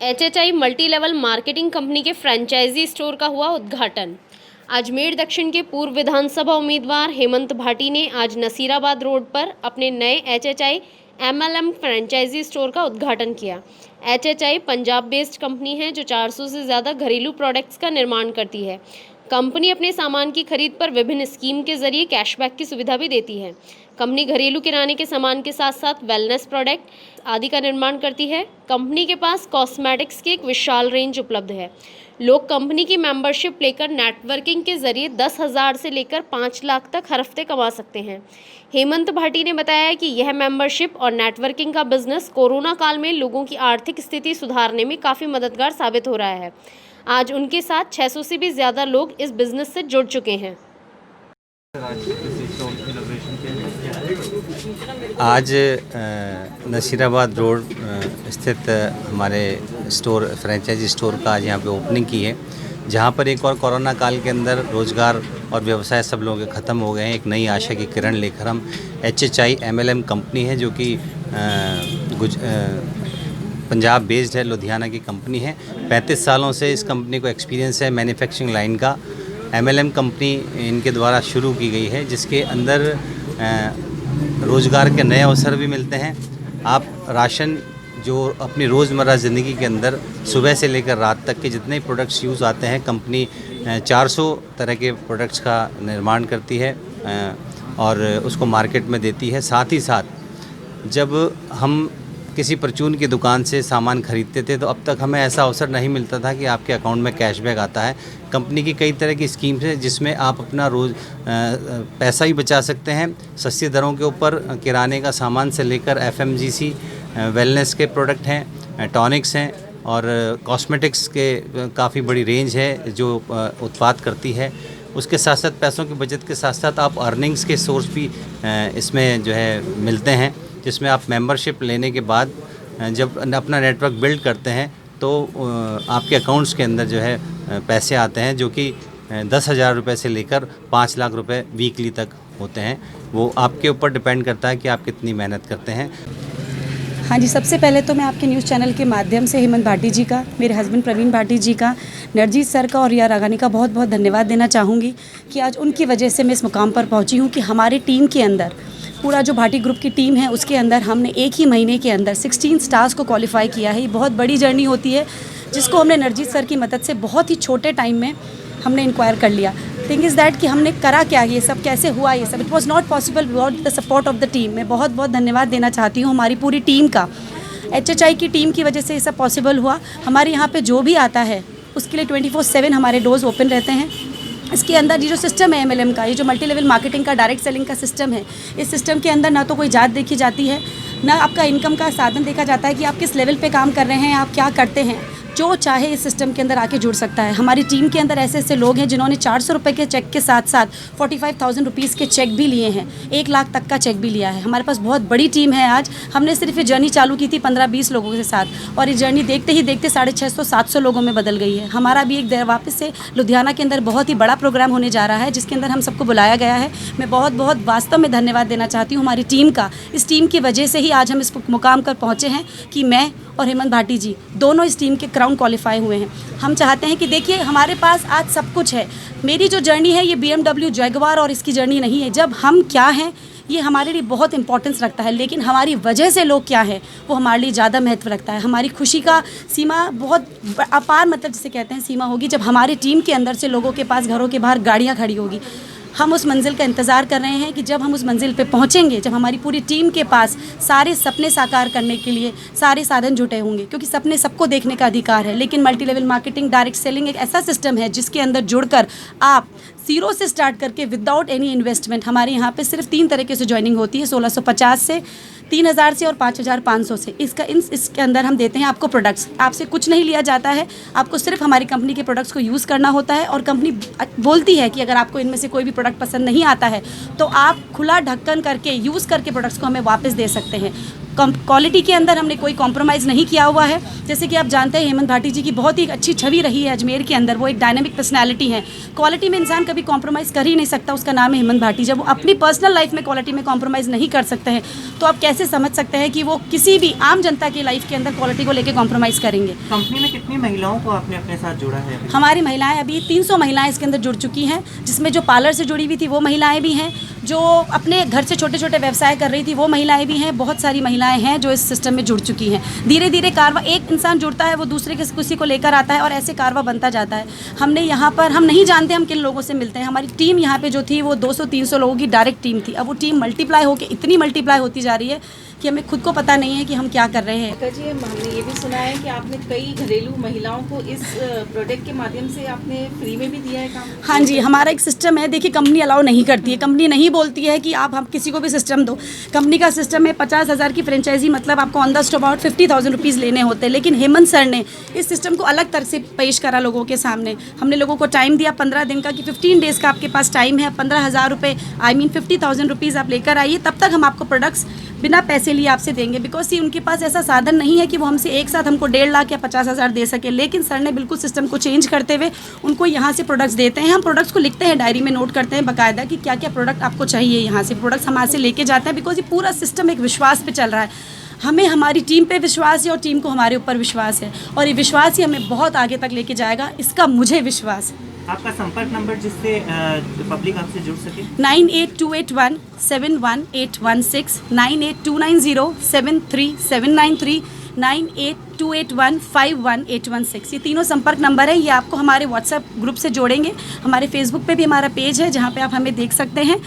एचएचआई multi level marketing company के franchise store का हुआ उद्घाटन। अजमेर दक्षिण के पूर्व विधानसभा उम्मीदवार हेमंत भाटी ने आज नसीराबाद रोड पर अपने नए एचएचआई एमएलएम फ्रेंचाइजी स्टोर का उद्घाटन किया। एचएचआई पंजाब बेस्ड कंपनी है जो 400 से ज़्यादा घरेलू प्रोडक्ट्स का निर्माण करती है। कंपनी अपने सामान की खरीद पर विभिन्न स्कीम के जरिए कैशबैक की सुविधा भी देती है। कंपनी घरेलू किराने के सामान के साथ साथ वेलनेस प्रोडक्ट आदि का निर्माण करती है। कंपनी के पास कॉस्मेटिक्स की एक विशाल रेंज उपलब्ध है। लोग कंपनी की मेंबरशिप लेकर नेटवर्किंग के जरिए 10,000 से लेकर 5 लाख तक हर हफ्ते कमा सकते हैं। हेमंत भाटी ने बताया कि यह मेंबरशिप और नेटवर्किंग का बिजनेस कोरोना काल में लोगों की आर्थिक स्थिति सुधारने में काफ़ी मददगार साबित हो रहा है। आज उनके साथ 600 से भी ज़्यादा लोग इस बिज़नेस से जुड़ चुके हैं। आज नसीराबाद रोड स्थित हमारे स्टोर फ्रेंचाइजी स्टोर का आज यहाँ पे ओपनिंग की है, जहाँ पर एक और कोरोना काल के अंदर रोज़गार और व्यवसाय सब लोगों के ख़त्म हो गए हैं। एक नई आशा की किरण लेकर हम एचएचआई एमएलएम कंपनी है जो कि पंजाब बेस्ड है, लुधियाना की कंपनी है। 35 सालों से इस कंपनी को एक्सपीरियंस है मैन्युफैक्चरिंग लाइन का। एमएलएम कंपनी इनके द्वारा शुरू की गई है, जिसके अंदर रोज़गार के नए अवसर भी मिलते हैं। आप राशन जो अपनी रोज़मर्रा ज़िंदगी के अंदर सुबह से लेकर रात तक के जितने प्रोडक्ट्स यूज़ आते हैं, कंपनी 400 तरह के प्रोडक्ट्स का निर्माण करती है और उसको मार्केट में देती है। साथ ही साथ जब हम किसी परचून की दुकान से सामान खरीदते थे तो अब तक हमें ऐसा अवसर नहीं मिलता था कि आपके अकाउंट में कैशबैक आता है। कंपनी की कई तरह की स्कीम्स है जिसमें आप अपना रोज़ पैसा ही बचा सकते हैं। सस्ती दरों के ऊपर किराने का सामान से लेकर एफएमजीसी वेलनेस के प्रोडक्ट हैं, टॉनिक्स हैं और कॉस्मेटिक्स के काफ़ी बड़ी रेंज है जो उत्पाद करती है। उसके साथ साथ पैसों की बचत के साथ साथ आप अर्निंग्स के सोर्स भी इसमें जो है मिलते हैं, जिसमें आप मेंबरशिप लेने के बाद जब अपना नेटवर्क बिल्ड करते हैं तो आपके अकाउंट्स के अंदर जो है पैसे आते हैं, जो कि 10,000 रुपये से लेकर 5 लाख रुपए वीकली तक होते हैं। वो आपके ऊपर डिपेंड करता है कि आप कितनी मेहनत करते हैं। हाँ जी, सबसे पहले तो मैं आपके न्यूज़ चैनल के माध्यम से हेमंत भाटी जी का, मेरे हस्बैंड प्रवीण भाटी जी का, नरजीत सर का और रिया राघानी का बहुत बहुत धन्यवाद देना चाहूँगी कि आज उनकी वजह से मैं इस मुकाम पर पहुँची हूँ कि हमारी टीम के अंदर पूरा जो भाटी ग्रुप की टीम है उसके अंदर हमने एक ही महीने के अंदर 16 स्टार्स को क्वालिफाई किया है। ये बहुत बड़ी जर्नी होती है जिसको हमने नरजीत सर की मदद से बहुत ही छोटे टाइम में हमने इंक्वायर कर लिया। थिंग इज़ दैट कि हमने करा क्या, ये सब कैसे हुआ, ये सब it was not possible without the support of the team. मैं बहुत बहुत धन्यवाद देना चाहती हूँ हमारी पूरी टीम का। एचएचआई की टीम की वजह से ये सब पॉसिबल हुआ। हमारे यहाँ पे जो भी आता है उसके लिए 24/7 हमारे डोर्स ओपन रहते हैं। इसके अंदर ये जो सिस्टम है एमएलएम का, ये जो मल्टी लेवल मार्केटिंग का डायरेक्ट सेलिंग का सिस्टम है, इस सिस्टम के अंदर ना तो कोई जात देखी जाती है, ना आपका इनकम का साधन देखा जाता है कि आप किस लेवल पे काम कर रहे हैं, आप क्या करते हैं। जो चाहे इस सिस्टम के अंदर आके जुड़ सकता है। हमारी टीम के अंदर ऐसे ऐसे लोग हैं जिन्होंने 400 रुपये के चेक के साथ साथ 45,000 रुपीज़ के चेक भी लिए हैं, 1 लाख तक का चेक भी लिया है। हमारे पास बहुत बड़ी टीम है। आज हमने सिर्फ ये जर्नी चालू की थी 15-20 लोगों के साथ और ये जर्नी देखते ही देखते 650-700 लोगों में बदल गई है। हमारा भी एक वापस से लुधियाना के अंदर बहुत ही बड़ा प्रोग्राम होने जा रहा है जिसके अंदर हम सबको बुलाया गया है। मैं बहुत बहुत वास्तव में धन्यवाद देना चाहती हूँ हमारी टीम का। इस टीम की वजह से ही आज हम इस मुकाम पर पहुँचे हैं कि मैं और हेमंत भाटी जी दोनों इस टीम के क्राउन क्वालिफाई हुए हैं। हम चाहते हैं कि देखिए हमारे पास आज सब कुछ है। मेरी जो जर्नी है ये BMW जैगवार और इसकी जर्नी नहीं है। जब हम क्या हैं ये हमारे लिए बहुत इंपॉर्टेंस रखता है, लेकिन हमारी वजह से लोग क्या है वो हमारे लिए ज़्यादा महत्व रखता है। हमारी खुशी का सीमा बहुत अपार, मतलब जिसे कहते हैं सीमा होगी जब हमारी टीम के अंदर से लोगों के पास घरों के बाहर गाड़ियाँ खड़ी होगी। हम उस मंजिल का इंतज़ार कर रहे हैं कि जब हम उस मंजिल पे पहुंचेंगे, जब हमारी पूरी टीम के पास सारे सपने साकार करने के लिए सारे साधन जुटे होंगे, क्योंकि सपने सबको देखने का अधिकार है। लेकिन multi level marketing direct selling एक ऐसा सिस्टम है जिसके अंदर जुड़कर आप ज़ीरो से स्टार्ट करके विदाउट एनी इन्वेस्टमेंट, हमारे यहाँ पे सिर्फ 3 तरीके से ज्वाइनिंग होती है, 1650 से, 3000 से और 5500 से। इसके अंदर हम देते हैं आपको प्रोडक्ट्स। आपसे कुछ नहीं लिया जाता है, आपको सिर्फ हमारी कंपनी के प्रोडक्ट्स को यूज़ करना होता है और कंपनी बोलती है कि अगर आपको इनमें से कोई भी प्रोडक्ट पसंद नहीं आता है तो आप खुला ढक्कन करके यूज़ करके प्रोडक्ट्स को हमें वापस दे सकते हैं। क्वालिटी के अंदर हमने कोई कॉम्प्रोमाइज़ नहीं किया हुआ है। जैसे कि आप जानते हैं हेमंत भाटी जी की बहुत ही अच्छी छवि रही है अजमेर के अंदर, वो एक डायनामिक पर्सनैलिटी है। क्वालिटी में इंसान कभी कॉम्प्रोमाइज़ कर ही नहीं सकता, उसका नाम है हेमंत भाटी। जब वो अपनी पर्सनल लाइफ में क्वालिटी में कॉम्प्रोमाइज़ नहीं कर सकते हैं तो आप कैसे समझ सकते हैं कि वो किसी भी आम जनता की लाइफ के अंदर क्वालिटी को लेकर कॉम्प्रोमाइज़ करेंगे। कंपनी में कितनी महिलाओं को आपने अपने साथ जोड़ा है? हमारी महिलाएं अभी 300 महिलाएं इसके अंदर जुड़ चुकी हैं, जिसमें जो पार्लर से जुड़ी हुई थी वो महिलाएं भी हैं, जो अपने घर से छोटे छोटे व्यवसाय कर रही थी वो महिलाएं भी हैं। बहुत सारी महिलाएं हैं जो इस सिस्टम में जुड़ चुकी हैं। धीरे धीरे कारवा, एक इंसान जुड़ता है वो दूसरे के किसी को लेकर आता है और ऐसे कारवा बनता जाता है। हमने यहाँ पर, हम नहीं जानते हम किन लोगों से मिलते हैं। हमारी टीम यहाँ पे जो थी वो 200-300 लोगों की डायरेक्ट टीम थी। अब वो टीम मल्टीप्लाई होकर इतनी मल्टीप्लाई होती जा रही है कि हमें खुद को पता नहीं है कि हम क्या कर रहे हैं। जी, हमने ये भी सुना है कि आपने कई घरेलू महिलाओं को इस प्रोडक्ट के माध्यम से आपने फ्री में भी दिया है काम। हाँ जी, हमारा एक सिस्टम है। देखिए, कंपनी अलाउ नहीं करती है, कंपनी नहीं बोलती है कि आप हम किसी को भी सिस्टम दो। कंपनी का सिस्टम है 50,000 की फ्रेंचाइजी, मतलब आपको ऑन द स्पॉट 50,000 रुपीज़ लेने होते हैं। लेकिन हेमंत सर ने इस सिस्टम को अलग तरह से पेश करा लोगों के सामने। हमने लोगों को टाइम दिया 15 दिन का कि 15 डेज़ का आपके पास टाइम है, 15,000 रुपये 50,000 रुपीज़ आप लेकर आइए, तब तक हम आपको प्रोडक्ट्स बिना पैसे लिए आपसे देंगे। बिकॉज सी उनके पास ऐसा साधन नहीं है कि वो हमसे एक साथ हमको 1.5 लाख या 50,000 दे सके। लेकिन सर ने बिल्कुल सिस्टम को चेंज करते हुए उनको यहाँ से प्रोडक्ट्स देते हैं। हम प्रोडक्ट्स को लिखते हैं, डायरी में नोट करते हैं बाकायदा कि क्या क्या प्रोडक्ट आपको चाहिए। यहाँ से प्रोडक्ट्स हमारे से लेके जाते हैं। बिकॉज ये पूरा सिस्टम एक विश्वास पे चल रहा है। हमें हमारी टीम पे विश्वास है और टीम को हमारे ऊपर विश्वास है, और ये विश्वास ही हमें बहुत आगे तक लेके जाएगा, इसका मुझे विश्वास है। आपका संपर्क नंबर जिससे पब्लिक आपसे जुड़ सके? 9828171816, 9829073793, 9828151816। ये तीनों संपर्क नंबर है। ये आपको हमारे व्हाट्सएप ग्रुप से जोड़ेंगे। हमारे फेसबुक पे भी हमारा पेज है जहाँ पे आप हमें देख सकते हैं।